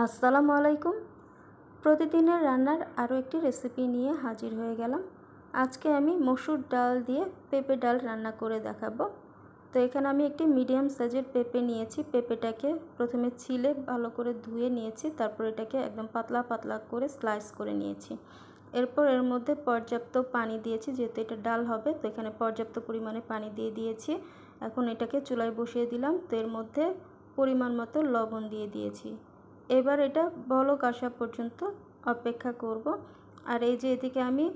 আসসালামু আলাইকুম। প্রতিদিনের রান্নার আরও একটি রেসিপি নিয়ে হাজির হয়ে গেলাম। আজকে আমি মসুর ডাল দিয়ে পেঁপে ডাল রান্না করে দেখাবো। তো এখানে আমি একটি মিডিয়াম সাইজের পেঁপে নিয়েছি। পেঁপেটাকে প্রথমে ছিলে ভালো করে ধুয়ে নিয়েছি, তারপর এটাকে একদম পাতলা পাতলা করে স্লাইস করে নিয়েছি। এরপর এর মধ্যে পর্যাপ্ত পানি দিয়েছি, যেহেতু এটা ডাল হবে তো এখানে পর্যাপ্ত পরিমাণে পানি দিয়ে দিয়েছি। এখন এটাকে চুলায় বসিয়ে দিলাম। তো এর মধ্যে পরিমাণ মতো লবণ দিয়ে দিয়েছি। এবার এটা বলক আসা পর্যন্ত অপেক্ষা করব। আর এই যে এদিকে আমি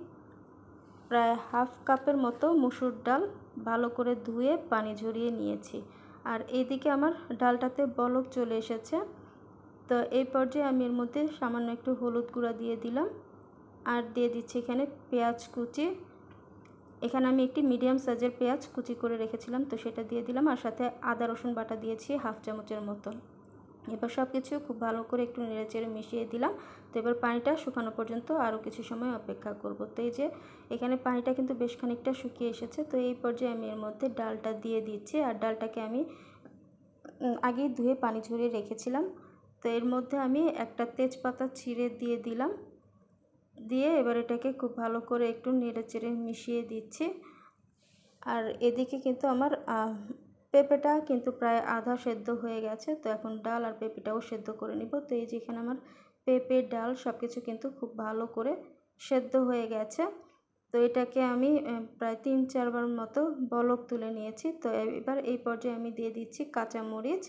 প্রায় হাফ কাপের মতো মসুর ডাল ভালো করে ধুয়ে পানি ঝরিয়ে নিয়েছি। আর এইদিকে আমার ডালটাতে বলক চলে এসেছে। তো এই পর্যায়ে আমি এর মধ্যে সামান্য একটু হলুদ গুঁড়া দিয়ে দিলাম, আর দিয়ে দিচ্ছি এখানে পেঁয়াজ কুচি। এখানে আমি একটি মিডিয়াম সাইজের পেঁয়াজ কুচি করে রেখেছিলাম, তো সেটা দিয়ে দিলাম। আর সাথে আদা রসুন বাটা দিয়েছি হাফ চামচের মতো। এবার সব কিছু খুব ভালো করে একটু নেড়েচেড়ে মিশিয়ে দিলাম। তো এবার পানিটা শুকানো পর্যন্ত আরও কিছু সময় অপেক্ষা করব। তো এই যে এখানে পানিটা কিন্তু বেশ খানিকটা শুকিয়ে এসেছে। তো এই পর্যায়ে আমি এর মধ্যে ডালটা দিয়ে দিচ্ছি। আর ডালটাকে আমি আগেই ধুয়ে পানি ঝরিয়ে রেখেছিলাম। তো এর মধ্যে আমি একটা তেজপাতা ছিঁড়ে দিয়ে দিলাম। দিয়ে এবার এটাকে খুব ভালো করে একটু নেড়েচেড়ে মিশিয়ে দিচ্ছি। আর এদিকে কিন্তু আমার পেঁপেটা কিন্তু প্রায় আধা সেদ্ধ হয়ে গেছে। তো এখন ডাল আর পেঁপেটাও সেদ্ধ করে নিব। তো এই যে এখানে আমার পেঁপে ডাল সব কিছু কিন্তু খুব ভালো করে সেদ্ধ হয়ে গেছে। তো এটাকে আমি প্রায় 3-4 বার মতো বলক তুলে নিয়েছি। তো এবার এই পর্যায়ে আমি দিয়ে দিচ্ছি কাঁচামরিচ।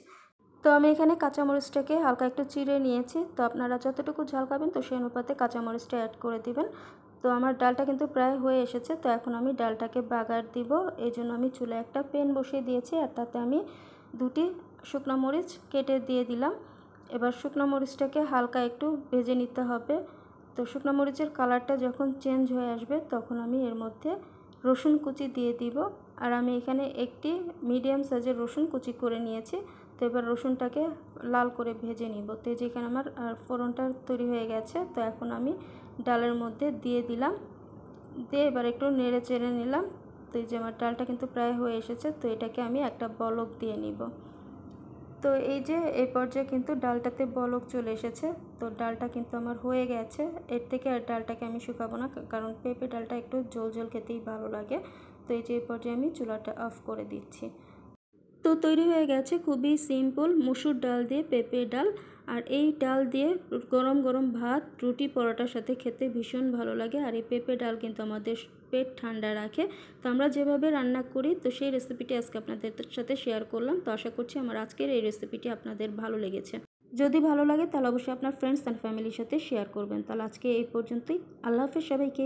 তো আমি এখানে কাঁচামরিচটাকে হালকা একটু চিড়ে নিয়েছি। তো আপনারা যতটুকু ঝাল খাবেন তো সেই অনুপাতে কাঁচামরিচটা অ্যাড করে দিবেন। তো আমার ডালটা কিন্তু প্রায় হয়ে এসেছে। তো এখন আমি ডালটাকে বাগার দিব। এই জন্য আমি চুলায় একটা প্যান বসিয়ে দিয়েছি, আর তাতে আমি 2টি শুকনো মরিচ কেটে দিয়ে দিলাম। এবার শুকনো মরিচটাকে হালকা একটু ভেজে নিতে হবে। তো শুকনো মরিচের কালারটা যখন চেঞ্জ হয়ে আসবে তখন আমি এর মধ্যে রসুন কুচি দিয়ে দিব। আর আমি এখানে একটি মিডিয়াম সাইজের রসুন কুচি করে নিয়েছি। তো এবার রসুনটাকে লাল করে ভেজে নিব। তো যেখানে আমার ফোড়নটা তৈরি হয়ে গেছে, তো এখন আমি ডালের মধ্যে দিয়ে দিলাম। দিয়ে এবার একটু নেড়ে চেড়ে নিলাম। তো এই যে আমার ডালটা কিন্তু প্রায় হয়ে এসেছে। তো এটাকে আমি একটা বলক দিয়ে নিব। তো এই যে এই পর্যায়ে কিন্তু ডালটাতে বলক চলে এসেছে। তো ডালটা কিন্তু আমার হয়ে গেছে। এর থেকে আর ডালটাকে আমি শুকাবো না, কারণ পেঁপে ডালটা একটু ঝোল ঝোল খেতেই ভালো লাগে। তো এই যে এই পর্যায়ে আমি চুলাটা অফ করে দিচ্ছি। তো তৈরি হয়ে গেছে খুবই সিম্পল মসুর ডাল দিয়ে পেঁপে ডাল। আর এই ডাল দিয়ে গরম গরম ভাত, রুটি, পরোটার সাথে খেতে ভীষণ ভালো লাগে। আর এই পেঁপে ডাল কিন্তু আমাদের পেট ঠান্ডা রাখে। তো আমরা যেভাবে রান্না করি তো সেই রেসিপিটি আজকে আপনাদের সাথে শেয়ার করলাম। তো আশা করছি আমার আজকের এই রেসিপিটি আপনাদের ভালো লেগেছে। যদি ভালো লাগে তাহলে অবশ্যই আপনার ফ্রেন্ডস অ্যান্ড ফ্যামিলির সাথে শেয়ার করবেন। তাহলে আজকে এই পর্যন্তই। আল্লাহ হাফেজ সবাইকে।